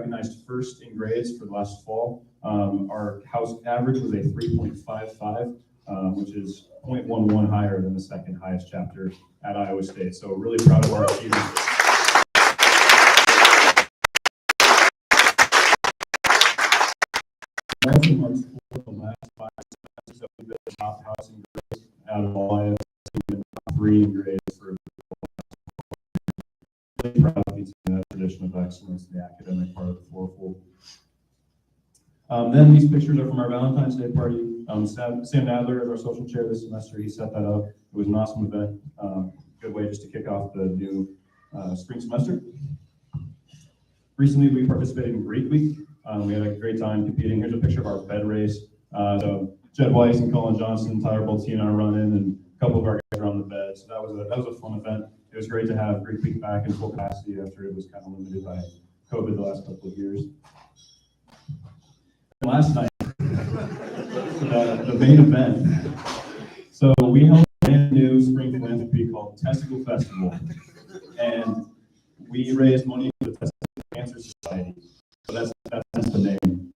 recognized first in grades for the last fall. Our house average was a 3.55, which is 0.11 higher than the second highest chapter at Iowa State. So really proud of our achievements. Also marks the last 5 semesters that we've been the top house in grades out of all IS. We've been top 3 in grades for really proud of continuing that tradition of excellence in the academic part of the fourfold. Then these pictures are from our Valentine's Day party. Sam Nadler is our social chair this semester. He set that up. It was an awesome event. Good way just to kick off the new spring semester. Recently, we participated in Greek Week. We had a great time competing. Here's a picture of our bed race. So Jed Weiss and Colin Johnson, Tyler Boltine are running, and a couple of our guys are on the bed. So that was a fun event. It was great to have Greek Week back in full capacity after it was kind of limited by COVID the last couple of years. And last night, the main event. So we held a brand new spring philanthropy called Testicle Festival, and we raised money for the Testicle Cancer Society. So that's the name. We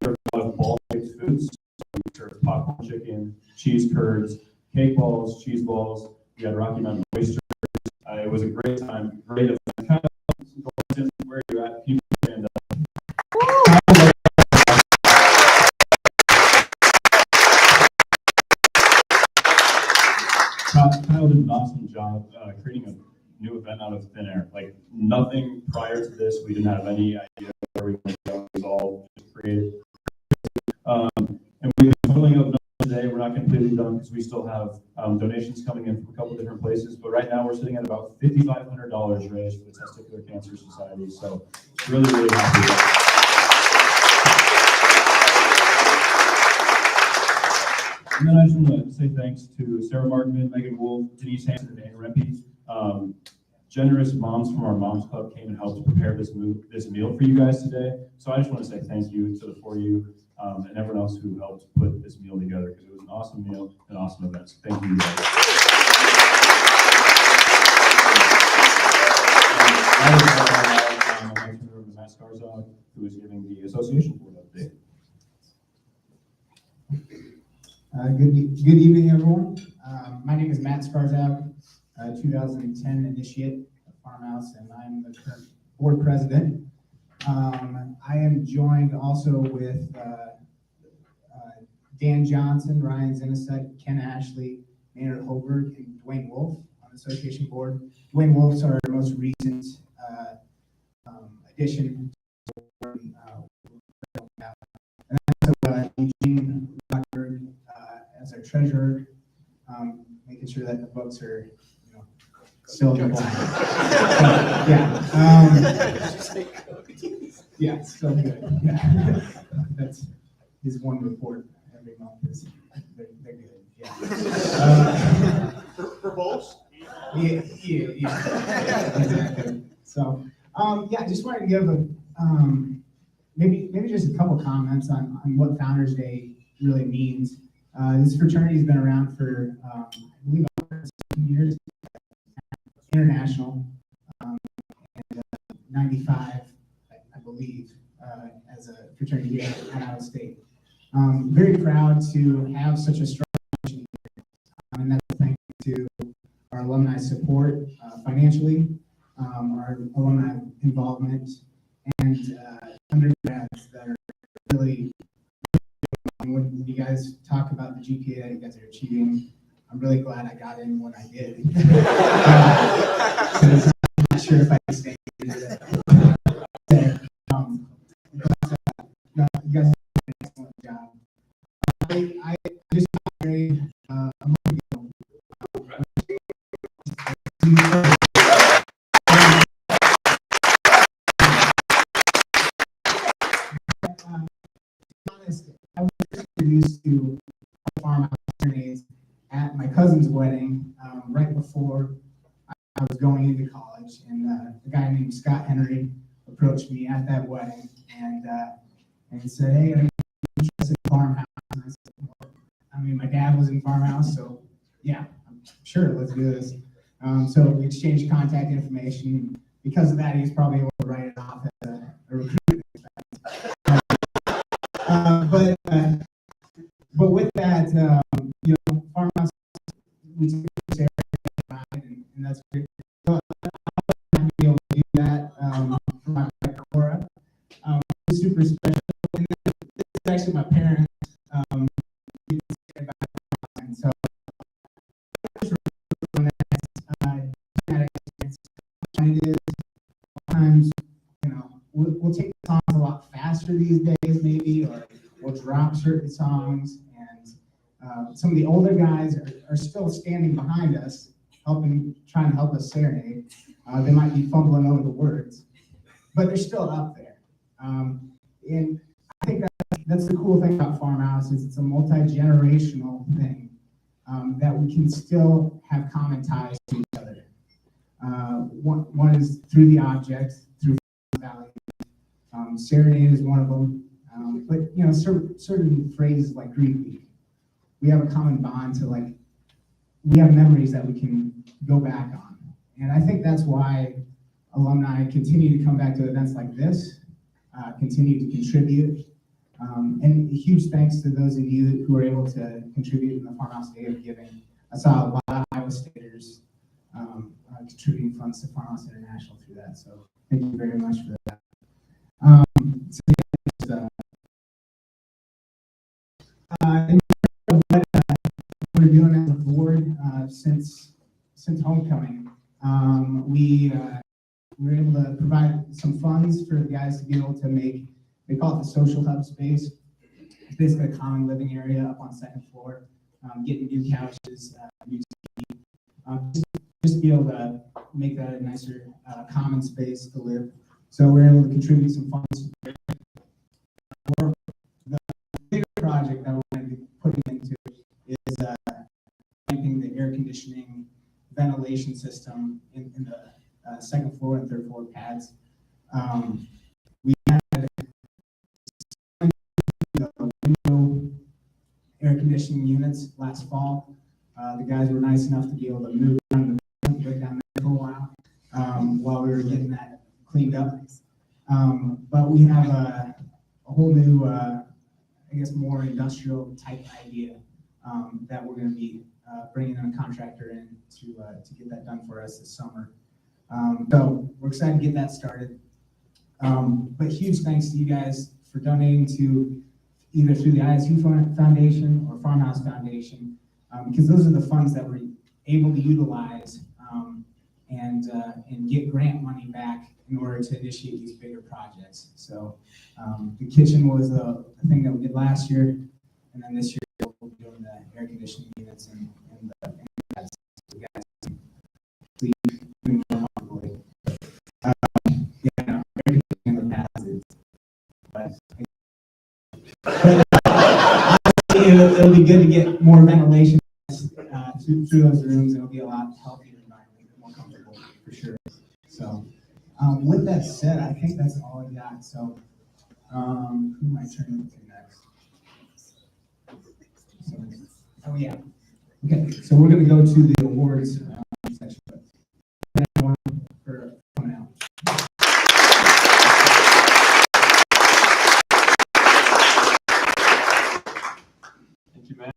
served a lot of ball-shaped foods. So we served popcorn chicken, cheese curds, cake balls, cheese balls. We had Rocky Mountain oysters. It was a great time, great event. Kind of where you're at, people stand up. Kyle did an awesome job creating a new event out of thin air. Like nothing prior to this, we didn't have any idea where we were going to go. It was all just created. And we've been totaling up numbers today. We're not completely done because we still have donations coming in from a couple different places. But right now we're sitting at about $5,500 raised for the Testicular Cancer Society. So really, really happy with that. And then I just want to say thanks to Sarah Markman, Megan Wolf, Denise Hansen, and Anna Rempe. Generous moms from our Moms Club came and helped prepare this meal for you guys today. So I just want to say thank you to the 4 of you and everyone else who helped put this meal together because it was an awesome meal, an awesome event. So thank you guys. I'd like to turn over to Matt Skarzak, who is giving the association board update. Good evening, everyone. My name is Matt Skarzak, 2010 initiate of FarmHouse, and I'm the current board president. I am joined also with Dan Johnson, Ryan Zinasek, Ken Ashley, Maynard Holberg, and Dwayne Wolf on the association board. Dwayne Wolf's our most recent addition to the board. And also Eugene Rockberg as our treasurer, making sure that the books are still in the black. Yeah, still good. Yeah, that's his one report every month. They're good. Yeah. For both? Yeah, exactly. So, I just wanted to give a maybe just a couple comments on what Founders Day really means. This fraternity has been around for I believe 17 years. International, and 95, I believe, as a fraternity here at Iowa State. Very proud to have such a strong mission here, and that's thanks to our alumni support financially, our alumni involvement, and undergrads that are really, when you guys talk about the GPA that you guys are achieving, I'm really glad I got in when I did. I'm not sure if I can stay here. No, you guys did an excellent job. I just got married a month ago. I was introduced to FarmHouse fraternities at my cousin's wedding right before I was going into college, and a guy named Scott Henry approached me at that wedding and said, "Hey, are you interested in FarmHouse?" And I said, "Well, I mean, my dad was in FarmHouse, so yeah, I'm sure, let's do this." So we exchanged contact information. Because of that, he was probably able to write it off as a recruitment parents, you can say about it. And so, it is sometimes, we'll take the songs a lot faster these days, maybe, or we'll drop certain songs. And some of the older guys are still standing behind us, trying to help us serenade. They might be fumbling over the words, but they're still up there. And I think that's the cool thing about FarmHouse is it's a multi-generational thing that we can still have common ties to each other. One is through the objects, through value. Serenade is one of them. But certain phrases like Greek week, we have a common bond to we have memories that we can go back on. And I think that's why alumni continue to come back to events like this, continue to contribute. And a huge thanks to those of you who are able to contribute in the FarmHouse Day of Giving. I saw a lot of Iowa Staters contributing funds to FarmHouse International through that. So thank you very much for that. And what we're doing as a board since homecoming, we were able to provide some funds for the guys to be able to make. They call it the social hub space. It's basically a common living area up on the second floor. Getting new couches, new TV, just be able to make that a nicer common space to live. So we're able to contribute some funds. For the bigger project that we're going to be putting into is making the air conditioning ventilation system in the second floor and third floor pads. We had the window air conditioning units last fall. The guys were nice enough to be able to move down there for a while we were getting that cleaned up. But we have a whole new, more industrial type idea that we're going to be bringing in a contractor in to get that done for us this summer. So we're excited to get that started. But huge thanks to you guys for donating to either through the ISU Foundation or FarmHouse Foundation, because those are the funds that we're able to utilize and get grant money back in order to initiate these bigger projects. So the kitchen was a thing that we did last year, and then this year we'll be doing the air conditioning units and the guys can sleep more comfortably. Air conditioning in the past is, it'll be good to get more ventilation through those rooms, and it'll be a lot healthier environment, more comfortable for sure. So with that said, I think that's all I got. So who am I turning to next? Oh yeah. Okay, so we're going to go to the awards section. Thank everyone for coming out. Thank you, Matt.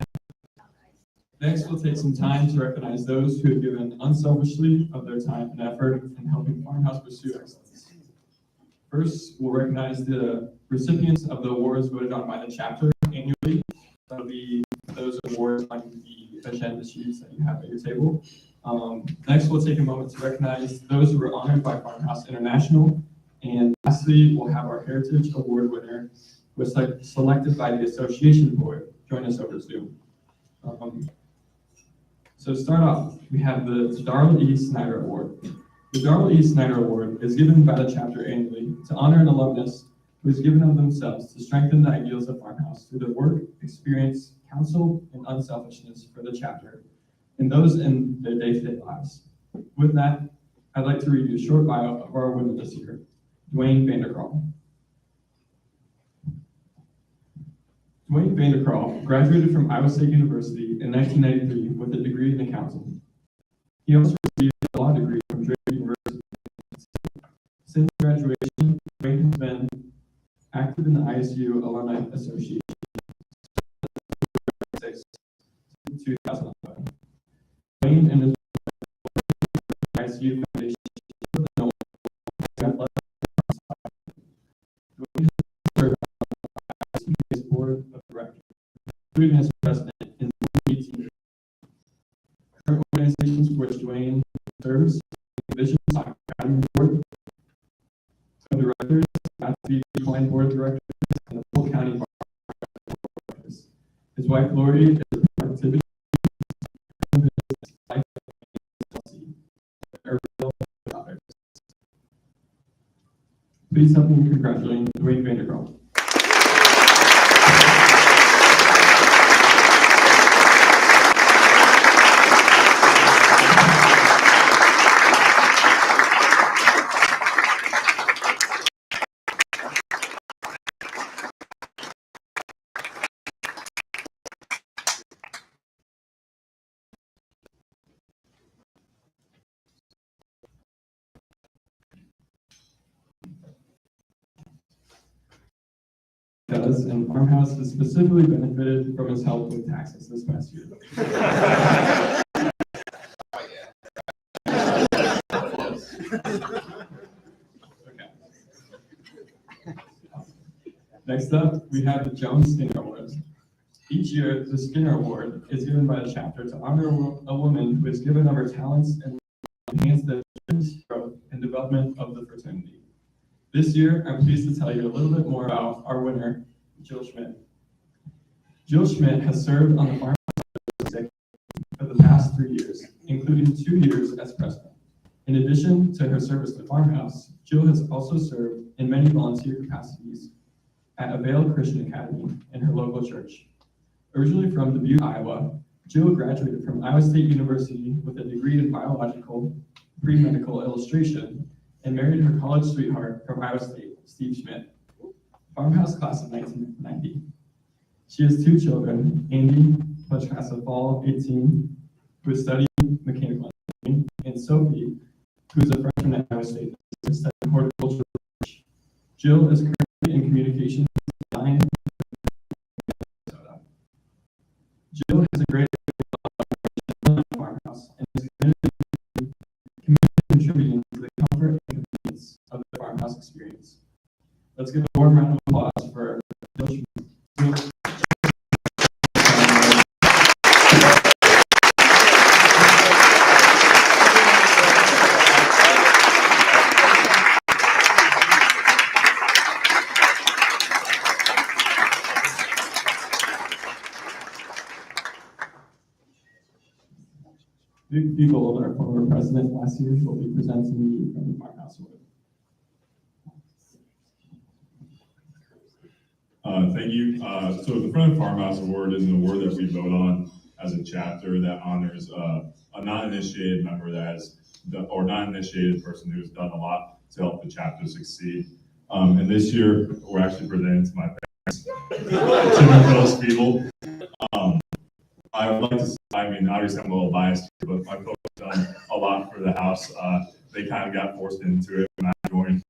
Next, we'll take some time to recognize those who have given unselfishly of their time and effort in helping FarmHouse pursue excellence. First, we'll recognize the recipients of the awards voted on by the chapter annually. That'll be those awards on the agenda sheets that you have at your table. Next, we'll take a moment to recognize those who were honored by FarmHouse International. And lastly, we'll have our Heritage Award winner, who was selected by the Association Board, join us over Zoom. So to start off, we have the Darrell E. Snyder Award. The Darrell E. Snyder Award is given by the chapter annually to honor an alumnus who has given of themselves to strengthen the ideals of FarmHouse through their work, experience, counsel, and unselfishness for the chapter, and those in their day-to-day lives. With that, I'd like to read you a short bio of our winner this year, Dwayne Vanderkraal. Dwayne Vanderkraal graduated from Iowa State University in 1993 with a degree in accounting. He also received a law degree from Drake University. Since graduation, Dwayne has been active in the ISU Alumni Association since 2011. Dwayne and his ISU Foundation Dwayne has served on the board of including as president in 2018. Current organizations for which Dwayne serves: Vision Soccer Academy Board of Directors, Gatsby Equine Board of Directors, and the Full County Board of Directors. His wife Lori is a productivity life daughters. Please help me congratulating Dwayne Vanderbilt. Does, and FarmHouse has specifically benefited from his help with taxes this past year. Okay. Next up, we have the Jones Skinner Award. Each year, the Skinner Award is given by the chapter to honor a woman who has given of her talents and enhanced the growth and development of the fraternity. This year, I'm pleased to tell you a little bit more about our winner, Jill Schmidt. Jill Schmidt has served on the FarmHouse for the past 3 years, including 2 years as president. In addition to her service to FarmHouse, Jill has also served in many volunteer capacities at Avail Christian Academy in her local church. Originally from Dubuque, Iowa, Jill graduated from Iowa State University with a degree in biological pre-medical illustration and married her college sweetheart from Iowa State, Steve Schmidt. FarmHouse class of 1990. She has 2 children, Andy, which class of fall 18, who is studying mechanical engineering, and Sophie, who is a freshman at Iowa State, studying horticulture. Jill is currently in communications design. Jill has a great FarmHouse and is committed to contributing to the comfort and convenience of the FarmHouse experience. Let's give a warm round of applause for Jill Schmidt. Luke Beagle, our former president last year, will be presenting you from the FarmHouse Award. Thank you. So the Friend of FarmHouse Award is an award that we vote on as a chapter that honors a non-initiated member that has or non-initiated person who's done a lot to help the chapter succeed. And this year, we're actually presenting to my parents, Tim and Phil Spiegel. I would like to say, I mean, obviously I'm a little biased, but my folks have done a lot for the house. They kind of got forced into it when I joined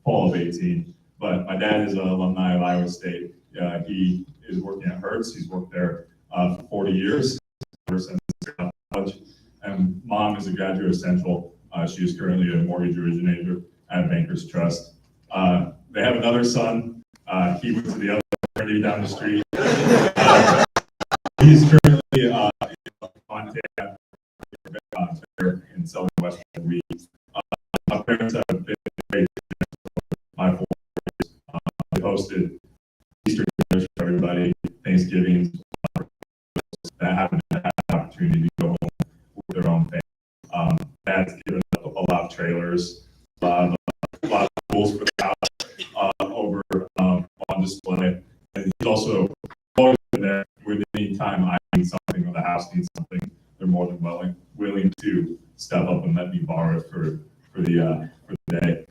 fall of 18. But my dad is an alumni of Iowa State. He is working at Hertz. He's worked there for 40 years, ever since college. And mom is a graduate of Central. She is currently a mortgage originator at Bankers Trust. They have another son. He went to the other fraternity down the street. He's currently in Montana in southern West Virginia. My parents have been great. My 4 years. They hosted Easter dinners for everybody, Thanksgiving, that haven't had the opportunity to go home with their own family. Dad's given up a lot of trailers, a lot of tools for the house over on display. And he's also always been there with any time I need something or the house needs something. They're more than willing to step up and let me borrow it for the day.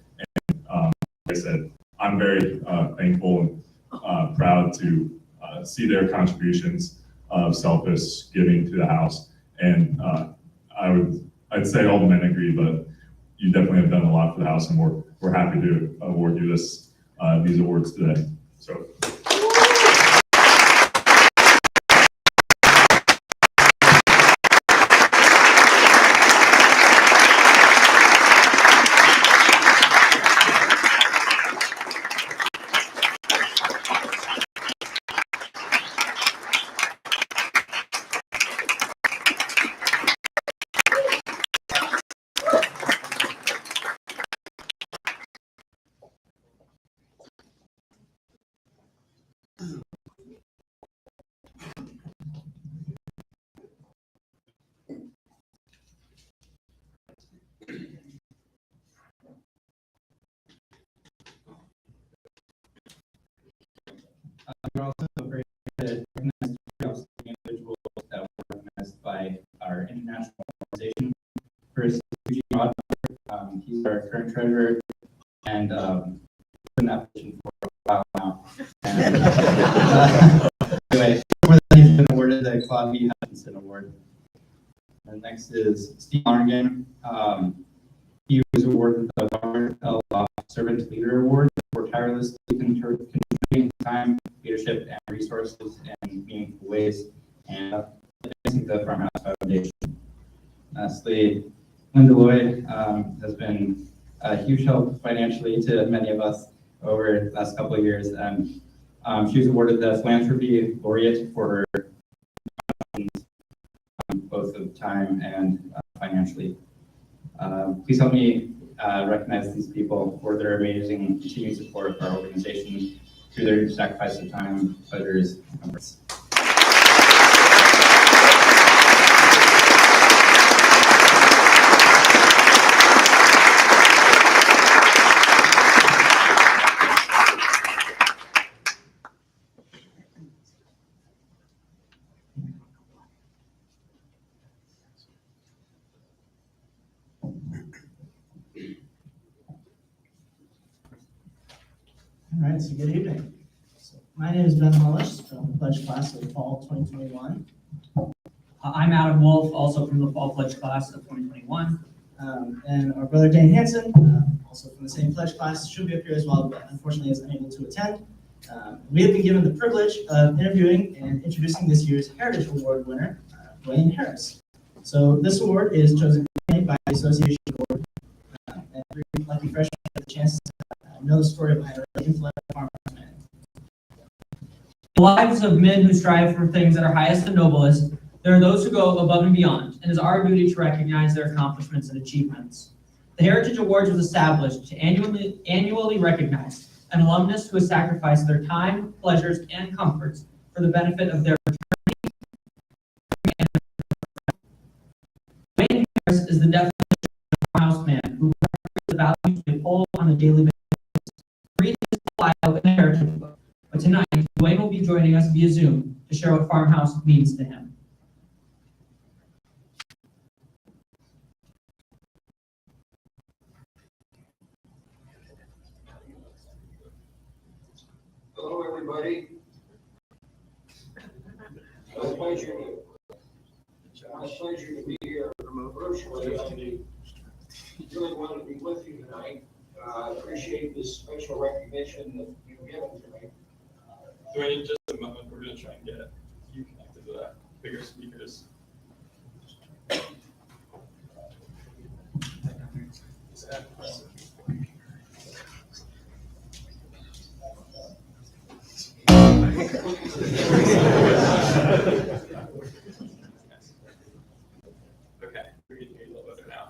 And like I said, I'm very thankful and proud to see their contributions of selfless giving to the house. And I'd say all the men agree, but you definitely have done a lot for the house, and we're happy to award you these awards today. So. We're also very excited to recognize three outstanding individuals that were recognized by our international organization. First, Eugene Rodman. He's our current treasurer, and been in that position for a while now. And, anyway, before that, he's been awarded the Claude B. Hutchinson Award. And next is Steve Lonergan. He was awarded the Warren L. Servant Leader Award for tirelessly contributing time, leadership, and resources in meaningful ways, and advancing the FarmHouse Foundation. Lastly, Linda Lloyd has been a huge help financially to many of us over the last couple of years, and she was awarded the Philanthropy Laureate for her both of time and financially. Please help me recognize these people for their amazing continued support of our organization through their sacrifice of time, pleasures, and comforts. All right, so good evening. So my name is Ben Mullish from the Pledge Class of Fall 2021. I'm Adam Wolf, also from the Fall Pledge Class of 2021. And our brother Dan Hansen, also from the same Pledge Class, should be up here as well, but unfortunately is unable to attend. We have been given the privilege of interviewing and introducing this year's Heritage Award winner, Wayne Harris. So this award is chosen by the Association Board, and every lucky freshman has a chance to know the story behind a really influential farmhouse man. The lives of men who strive for things that are highest and noblest, there are those who go above and beyond, and it is our duty to recognize their accomplishments and achievements. The Heritage Awards was established to annually recognize an alumnus who has sacrificed their time, pleasures, and comforts for the benefit of their fraternity. Wayne Harris is the definition of a farmhouse man who represents the values we uphold on a daily basis. Read his bio in the Heritage book, but tonight, Dwayne will be joining us via Zoom to share what farmhouse means to him. Hello, everybody. My pleasure to be here virtually. I really wanted to be with you tonight. I appreciate this special recognition that you've given to me. Dwayne, just a moment, we're going to try and get you connected to that bigger speakers. Okay, we can hear you a little better now.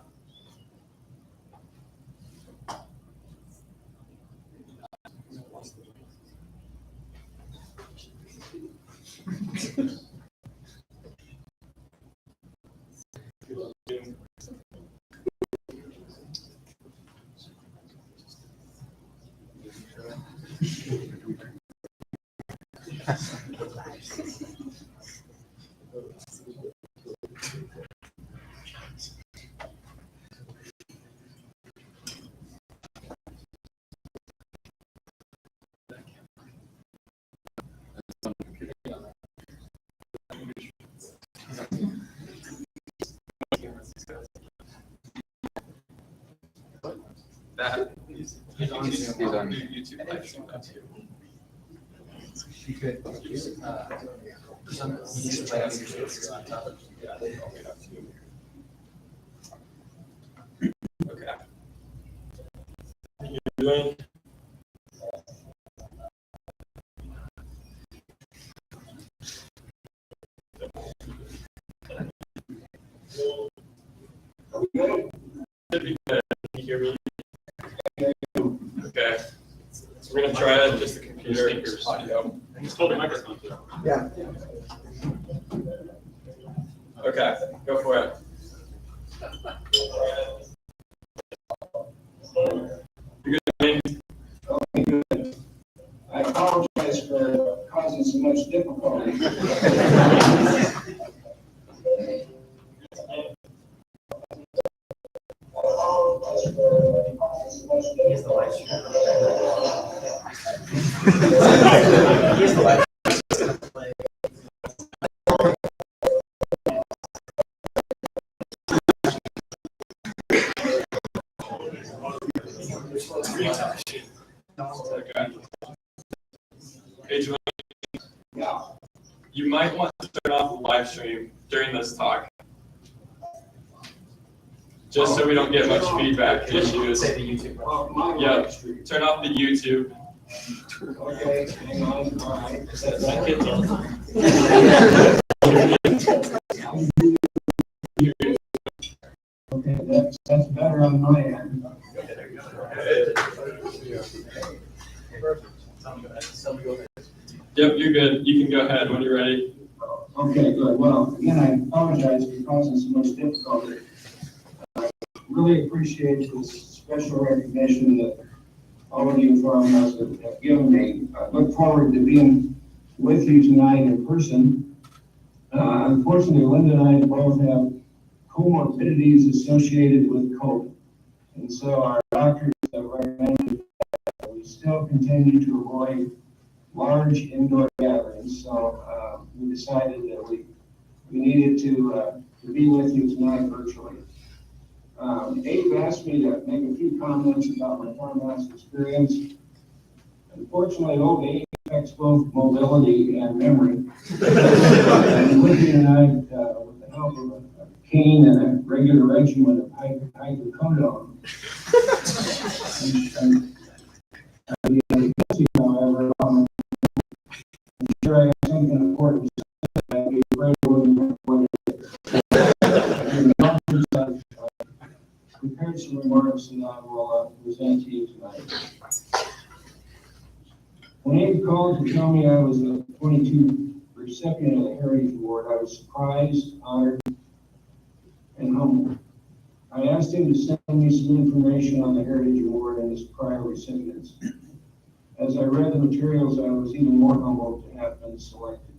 That he's on YouTube live stream that too. You could, Okay. You're doing. Should be good. Can you hear me? Okay. So we're gonna try just the computer audio. Just hold the microphone. yeah. Okay, go for it. You good? I apologize for causing so much difficulty. Here's the live stream. Here's the live stream. Hey, Joanne, Yeah. you might want to turn off the live stream during this talk. Just so we don't get much feedback issues. Say the YouTube. My Yeah. live stream. Turn off the YouTube. Okay, hang on, all right. Okay, that's better on my end. Yep, you're good. You can go ahead when you're ready. Okay, good. Well, again, I apologize for causing so much difficulty. I really appreciate this special recognition that all of you in FarmHouse have given me. I look forward to being with you tonight in person. Unfortunately, Linda and I both have comorbidities associated with COVID. And so our doctors have recommended that we still continue to avoid large indoor gatherings. So we decided that we needed to be with you tonight virtually. Abe asked me to make a few comments about my FarmHouse experience. Unfortunately, old age affects both mobility and memory. And Lindsay and I, with the help of a cane and a regular regimen of hydrocodone, however, I'm sure I have something important to say. I'd be afraid I wouldn't know what it is. And the doctors have prepared some remarks that I will present to you tonight. When Abe called to tell me I was a 22 recipient of the Heritage Award, I was surprised, honored, and humbled. I asked him to send me some information on the Heritage Award and its prior recipients. As I read the materials, I was even more humbled to have been selected.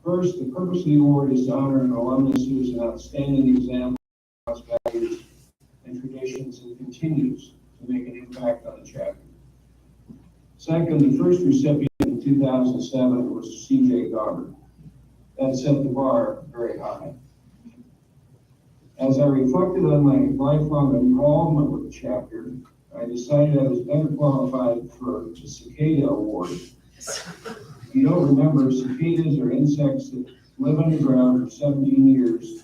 First, the purpose of the award is to honor an alumnus who is an outstanding example of values and traditions and continues to make an impact on the chapter. Second, the first recipient in 2007 was C.J. Garber. That set the bar very high. As I reflected on my lifelong involvement with the chapter, I decided I was better qualified for the Cicada Award. If you don't remember, cicadas are insects that live underground for 17 years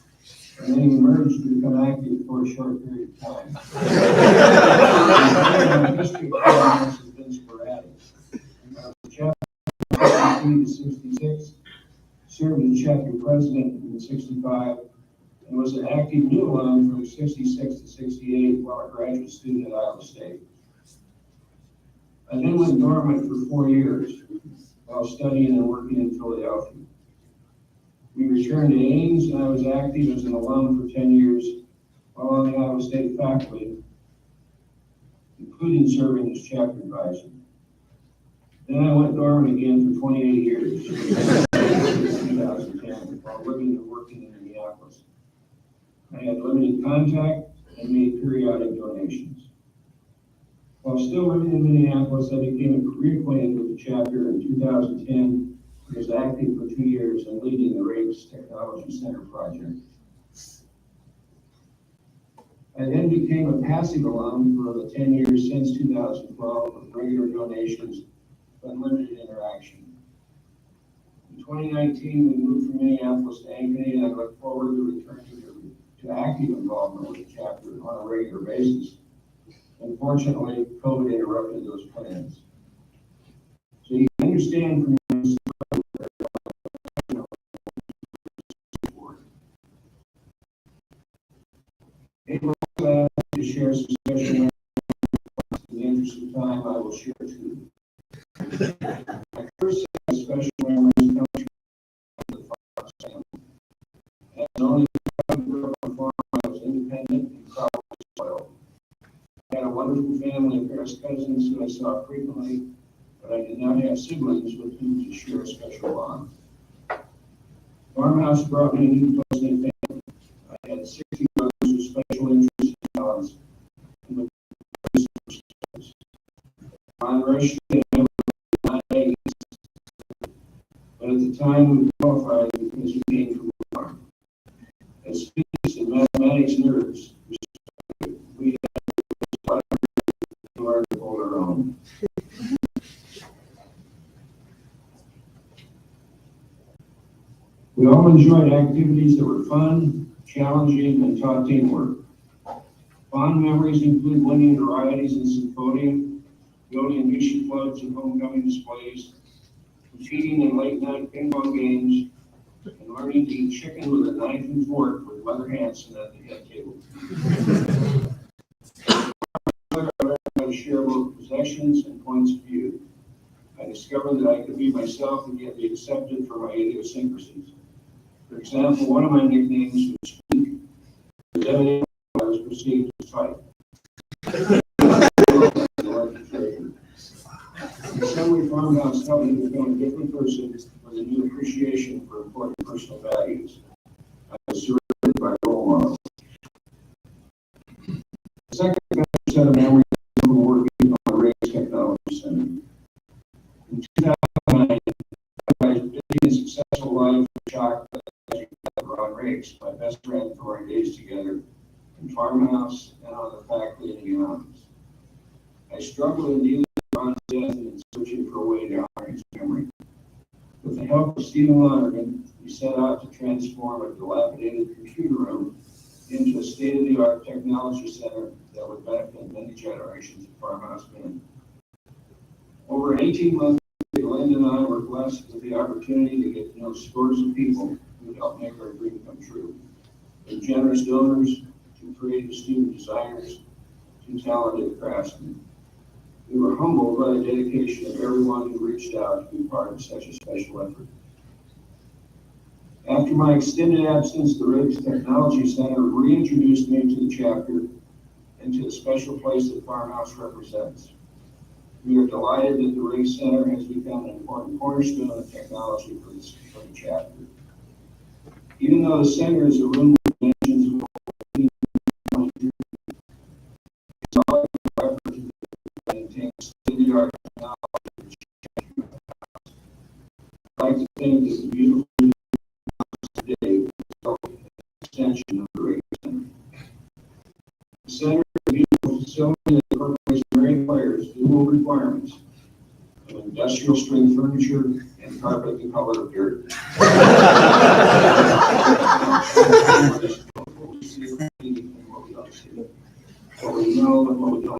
and then emerge to become active for a short period of time. The history of FarmHouse has been sporadic. Chapter 63 to 66, served as chapter president in 65, and was an active new alum from 66 to 68 while a graduate student at Iowa State. I then went dormant for 4 years while studying and working in Philadelphia. We returned to Ames, and I was active as an alum for 10 years while on the Iowa State faculty, including serving as chapter advisor. Then I went dormant again for 28 years, 2010, while living and working in Minneapolis. I had limited contact and made periodic donations. While still living in Minneapolis, I became a career acquainted with the chapter in 2010. I was active for 2 years and leading the Rakes Technology Center project. I then became a passive alum for the 10 years since 2012 with regular donations but limited interaction. In 2019, we moved from Minneapolis to Ankeny, and I look forward to returning to active involvement with the chapter on a regular basis. Unfortunately, COVID interrupted those plans. So you can understand from this, April also asked me to share some special in the interest of time, I will share two. My first set of special memories comes from the FarmHouse family. As an only child grew up on a farm, I was independent and proud of my soil. I had a wonderful family of Paris cousins who I saw frequently, but I did not have siblings with whom to share a special bond. FarmHouse brought me a new close-knit family. I had 60 brothers with special interests and talents, and with on rush but at the time we qualified because we came from the farm. As physics and mathematics nerds, we had to hold our own. We all enjoyed activities that were fun, challenging, and taught teamwork. Fond memories include winning varieties and symposium, building mission clubs and homecoming displays, competing in late-night ping pong games, and learning to eat chicken with a knife and fork with Mother Hanson at the head table. I learned how to share both possessions and points of view. I discovered that I could be myself and yet be accepted for my idiosyncrasies. For example, one of my nicknames was Squeak. I was perceived as tight. In summary, FarmHouse helped me become a different person with a new appreciation for important personal values. I was surrounded by role models. The second set of memories from working on the Race Technology Center. In 2009, I was busy and successful life shocked that Ron Rakes, my best friend for our days together in FarmHouse and on the faculty in economics. I struggled in dealing with Ron's death and searching for a way to honor his memory. With the help of Stephen Lonergan, we set out to transform a dilapidated computer room into a state-of-the-art technology center that would benefit many generations of FarmHouse men. Over an 18-month period, Linda and I were blessed with the opportunity to get to know scores of people who helped make our dream come true. From generous donors to creative student designers to talented craftsmen. We were humbled by the dedication of everyone who reached out to be part of such a special effort. After my extended absence, the Riggs Technology Center reintroduced me to the chapter and to the special place that FarmHouse represents. We are delighted that the Riggs Center has become an important cornerstone of technology for the chapter. Even though the center is a room with dimensions of it's all effort to maintain state-of-the-art technology. I'd like to think that the beautiful today is an extension of the Riggs Center. The center is a beautiful facility that incorporates varying players' dual requirements of industrial strength furniture and carpet the color of dirt. What we know and what we don't know.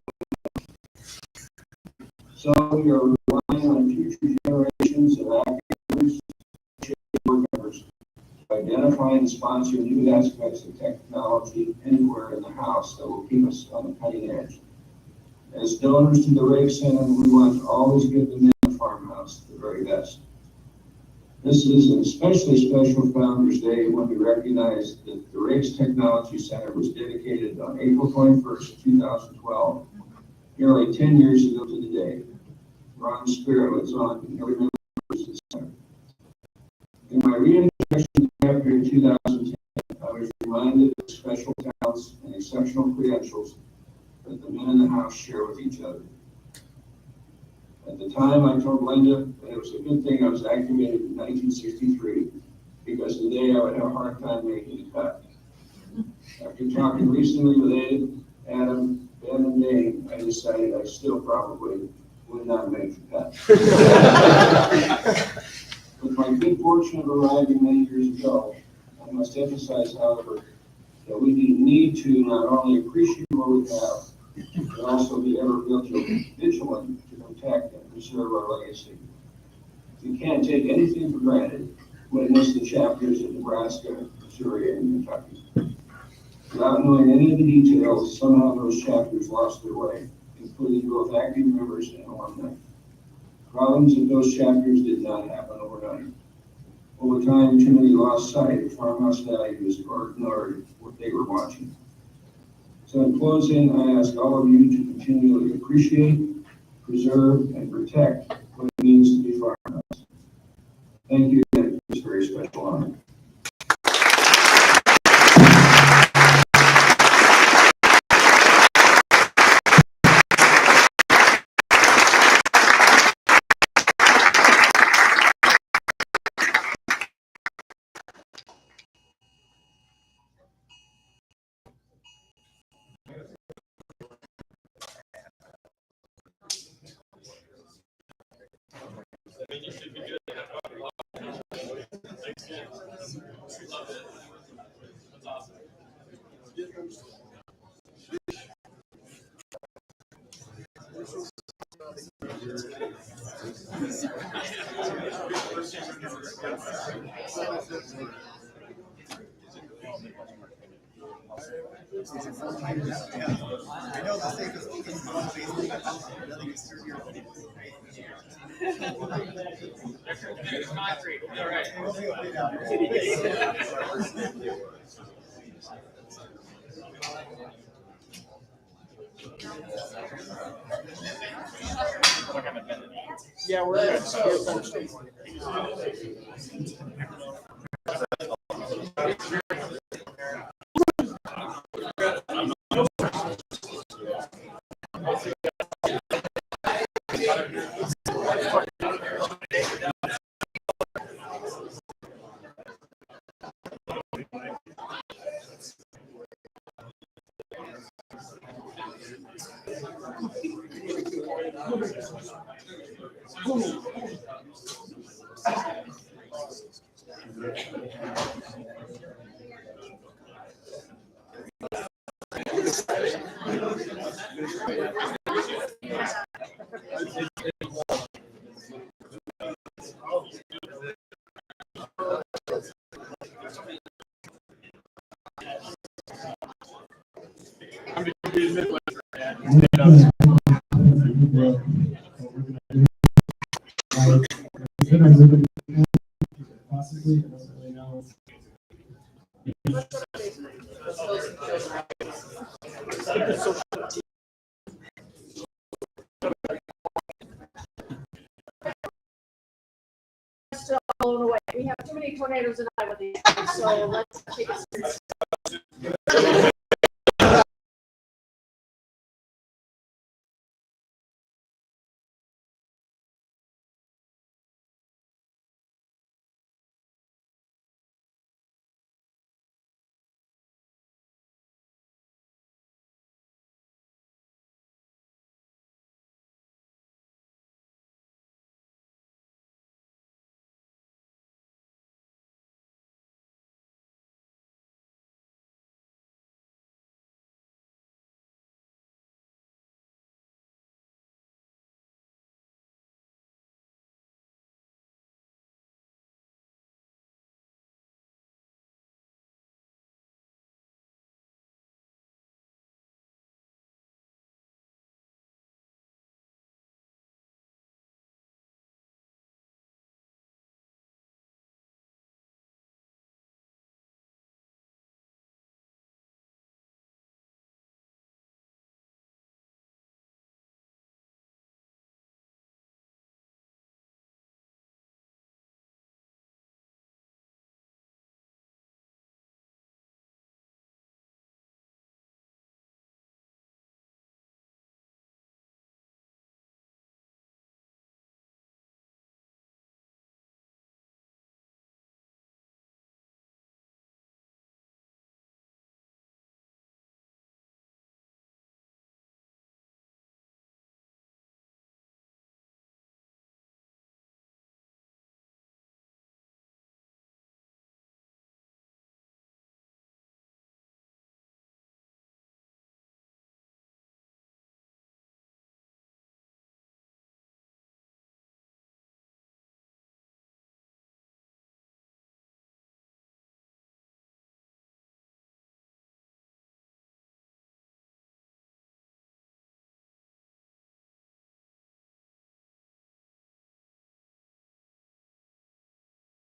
So we are relying on future generations of actors and workers to identify and sponsor new aspects of technology anywhere in the house that will keep us on the cutting edge. As donors to the Riggs Center, we want to always give the men of FarmHouse the very best. This is an especially special Founders Day when we recognize that the Riggs Technology Center was dedicated on April 21st, 2012, nearly 10 years ago to the day. Ron's spirit lives on in every member of the center. In my reintroduction chapter in 2010, I was reminded of the special talents and exceptional credentials that the men in the house share with each other. At the time, I told Linda that it was a good thing I was activated in 1963 because today I would have a hard time making the cut. After talking recently with Abe, Adam, Ben, and Dave, I decided I still probably would not make the cut. With my good fortune of arriving many years ago, I must emphasize, however, that we need to not only appreciate what we have, but also be ever vigilant to protect and preserve our legacy. We can't take anything for granted. Witness the chapters in Nebraska, Missouri, and Kentucky. Without knowing any of the details, somehow those chapters lost their way, including both active members and alumni. Problems in those chapters did not happen overnight. Over time, too many lost sight of FarmHouse values or ignored what they were watching. So in closing, I ask all of you to continually appreciate, preserve, and protect what it means to be FarmHouse. Thank you again for this very special honor. Yeah, we're. Possibly, I don't really know. Still blown away. We have too many tornadoes in Iowa these days, so let's take it seriously.